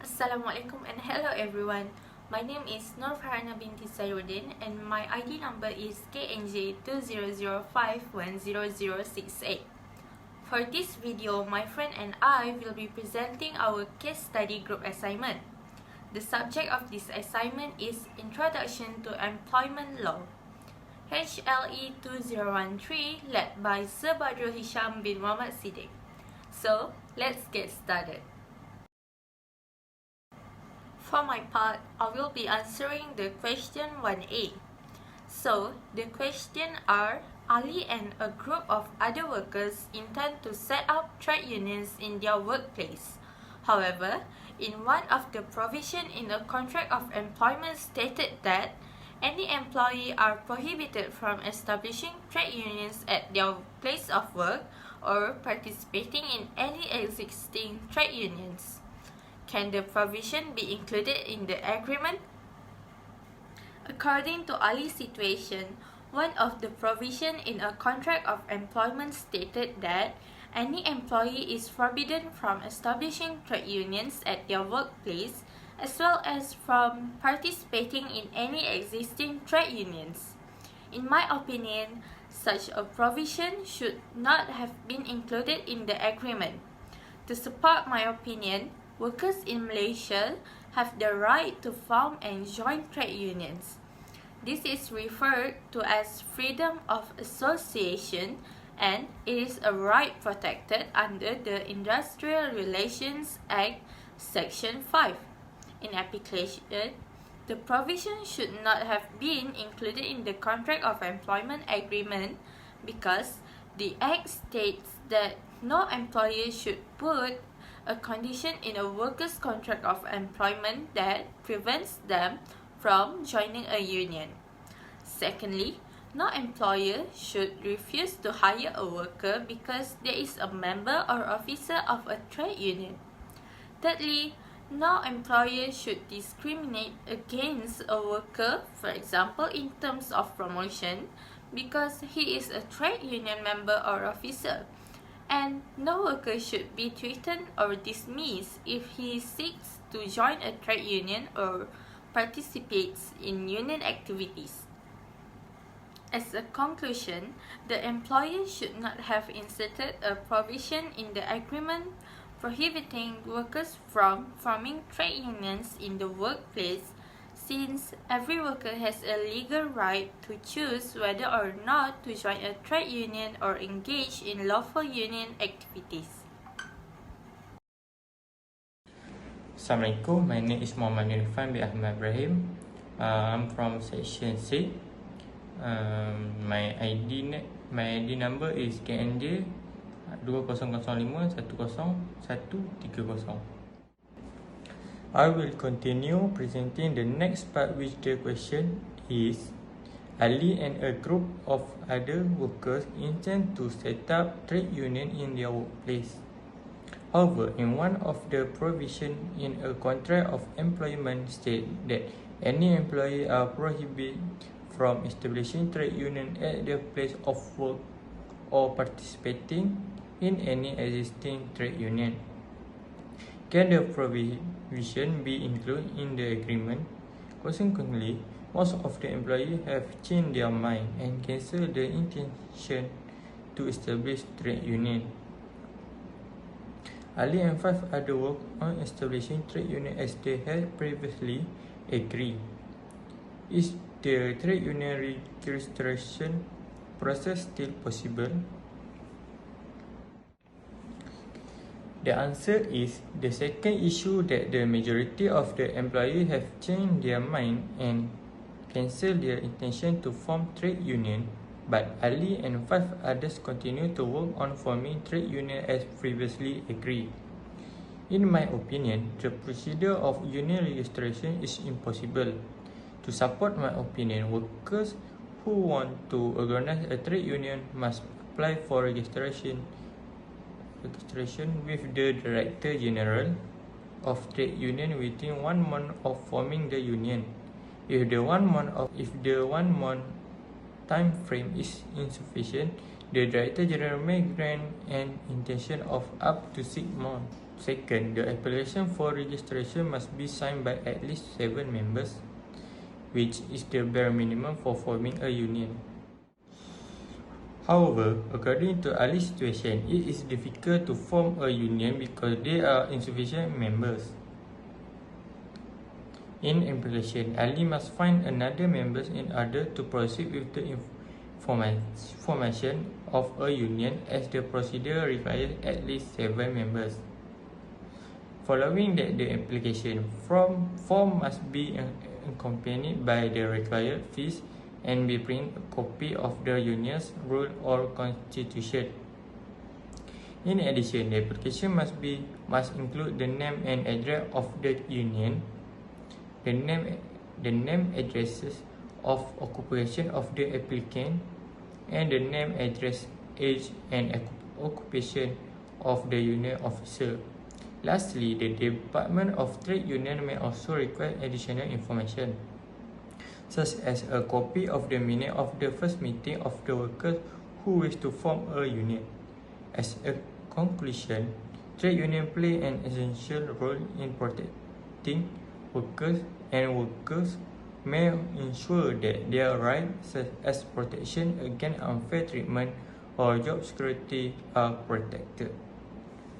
Assalamualaikum and hello everyone. My name is Nur Farhana binti Sayruddin and my ID number is KNJ2005100068. For this video, my friend and I will be presenting our case study group assignment. The subject of this assignment is Introduction to Employment Law, HLE 2013, led by Sir Badrul Hisham bin Muhammad Siddiq. So, let's get started. For my part, I will be answering the question 1A. So, the question are, Ali and a group of other workers intend to set up trade unions in their workplace. However, in one of the provision in a contract of employment stated that any employee are prohibited from establishing trade unions at their place of work or participating in any existing trade unions. Can the provision be included in the agreement? According to Ali's situation, one of the provision in a contract of employment stated that any employee is forbidden from establishing trade unions at their workplace as well as from participating in any existing trade unions. In my opinion, such a provision should not have been included in the agreement. To support my opinion, workers in Malaysia have the right to form and join trade unions. This is referred to as freedom of association and it is a right protected under the Industrial Relations Act Section 5. In application, the provision should not have been included in the contract of employment agreement because the Act states that no employer should put a condition in a worker's contract of employment that prevents them from joining a union. Secondly, no employer should refuse to hire a worker because there is a member or officer of a trade union. Thirdly, no employer should discriminate against a worker, for example in terms of promotion, because he is a trade union member or officer. And no worker should be threatened or dismissed if he seeks to join a trade union or participates in union activities. As a conclusion, the employer should not have inserted a provision in the agreement prohibiting workers from forming trade unions in the workplace, since every worker has a legal right to choose whether or not to join a trade union or engage in lawful union activities. Assalamualaikum, my name is Muhammad Nirfan bin Ahmad Ibrahim. I'm from section C. My ID number is KNJ 2005101130. I will continue presenting the next part, which the question is, Ali and a group of other workers intend to set up trade union in their workplace. However, in one of the provision in a contract of employment state that any employee are prohibited from establishing trade union at their place of work or participating in any existing trade union. Can the provision be included in the agreement? Consequently, most of the employees have changed their mind and cancelled the intention to establish trade union. Ali and 5 other work on establishing trade union as they had previously agreed. Is the trade union registration process still possible? The answer is the second issue, that the majority of the employees have changed their mind and cancelled their intention to form trade union, but Ali and 5 others continue to work on forming trade union as previously agreed. In my opinion, the procedure of union registration is impossible. To support my opinion, workers who want to organize a trade union must apply for registration with the Director General of Trade Union within 1 month of forming the union. If the 1 month time frame is insufficient, the Director General may grant an extension of up to 6 months. Second, the application for registration must be signed by at least 7 members, which is the bare minimum for forming a union. However, according to Ali's situation, it is difficult to form a union because there are insufficient members. In application, Ali must find another members in order to proceed with the formation of a union, as the procedure requires at least 7 members. Following that, the application form must be accompanied by the required fees and be print a copy of the union's rule or constitution. In addition, the application must include the name and address of the union, the name, addresses of occupation of the applicant, and the name, address, age, and occupation of the union officer. Lastly, the Department of Trade Union may also require additional information, such as a copy of the minute of the first meeting of the workers who wish to form a union. As a conclusion, trade union play an essential role in protecting workers, and workers may ensure that their rights, such as protection against unfair treatment or job security, are protected.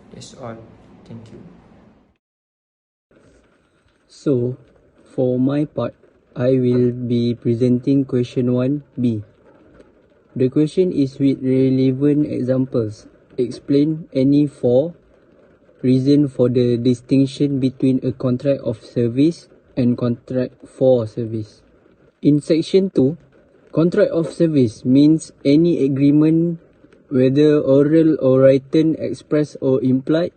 That's all. Thank you. So, for my part, I will be presenting question 1B. The question is with relevant examples. Explain any 4 reasons for the distinction between a contract of service and contract for service. In section 2, contract of service means any agreement, whether oral or written, express or implied,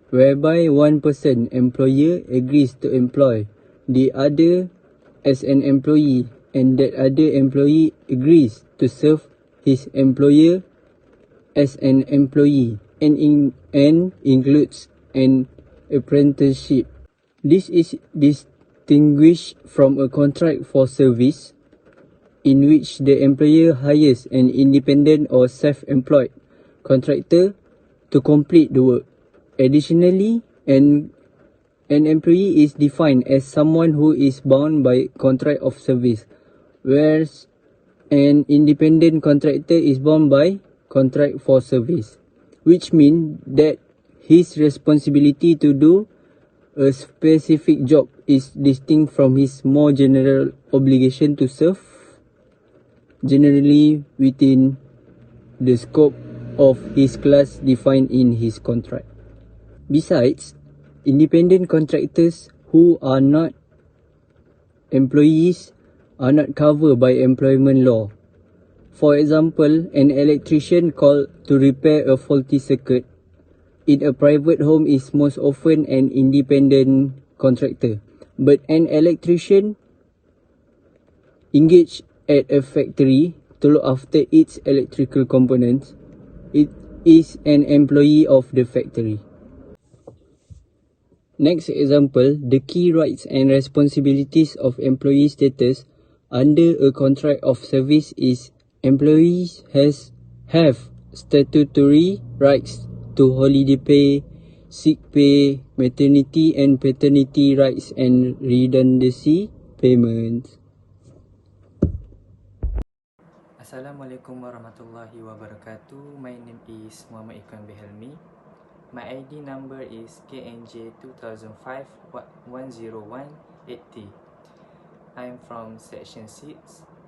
whereby one person, employer, agrees to employ the other as an employee, and that other employee agrees to serve his employer as an employee, and includes an apprenticeship. This is distinguished from a contract for service, in which the employer hires an independent or self-employed contractor to complete the work. Additionally, an employee is defined as someone who is bound by contract of service, whereas an independent contractor is bound by contract for service, which means that his responsibility to do a specific job is distinct from his more general obligation to serve, generally within the scope of his class defined in his contract. Besides, independent contractors who are not employees are not covered by employment law. For example, an electrician called to repair a faulty circuit in a private home is most often an independent contractor, but an electrician engaged at a factory to look after its electrical components, it is an employee of the factory. Next example, the key rights and responsibilities of employee status under a contract of service is employees have statutory rights to holiday pay, sick pay, maternity and paternity rights, and redundancy payments. Assalamualaikum warahmatullahi wabarakatuh. My name is Muhammad Ikram Behelmi. My ID number is KNJ 2005-10180. I am from section 6,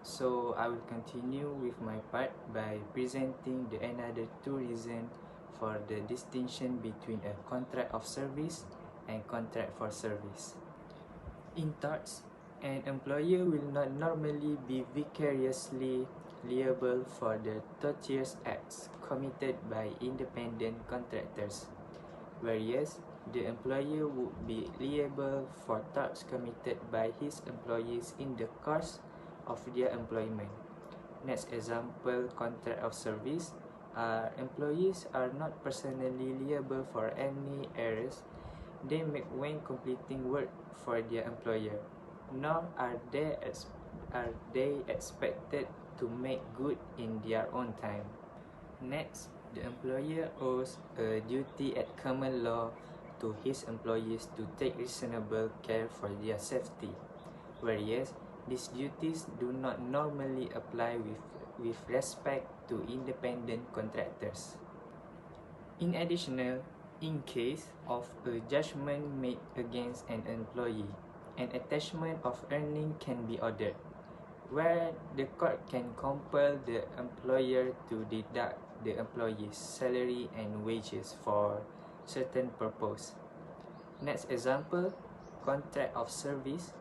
so I will continue with my part by presenting the another 2 reasons for the distinction between a contract of service and contract for service. In torts, an employer will not normally be vicariously liable for the tortious acts committed by independent contractors, whereas the employer would be liable for torts committed by his employees in the course of their employment. Next example, contract of service. Employees are not personally liable for any errors they make when completing work for their employer, nor are they expected to make good in their own time. Next, the employer owes a duty at common law to his employees to take reasonable care for their safety, whereas these duties do not normally apply with respect to independent contractors. In addition, in case of a judgment made against an employee, an attachment of earning can be ordered, where the court can compel the employer to deduct the employee's salary and wages for certain purpose. Next example, contract of service.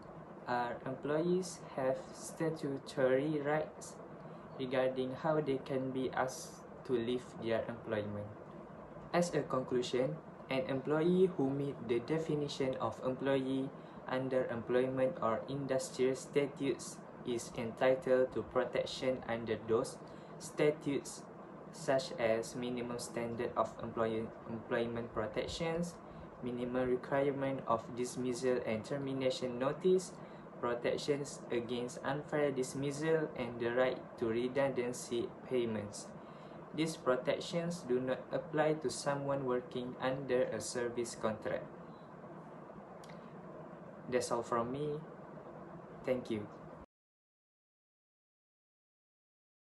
Employees have statutory rights regarding how they can be asked to leave their employment. As a conclusion, an employee who meets the definition of employee under employment or industrial statutes is entitled to protection under those statutes, such as minimum standard of employment protections, minimum requirement of dismissal and termination notice, protections against unfair dismissal, and the right to redundancy payments. These protections do not apply to someone working under a service contract. That's all from me. Thank you.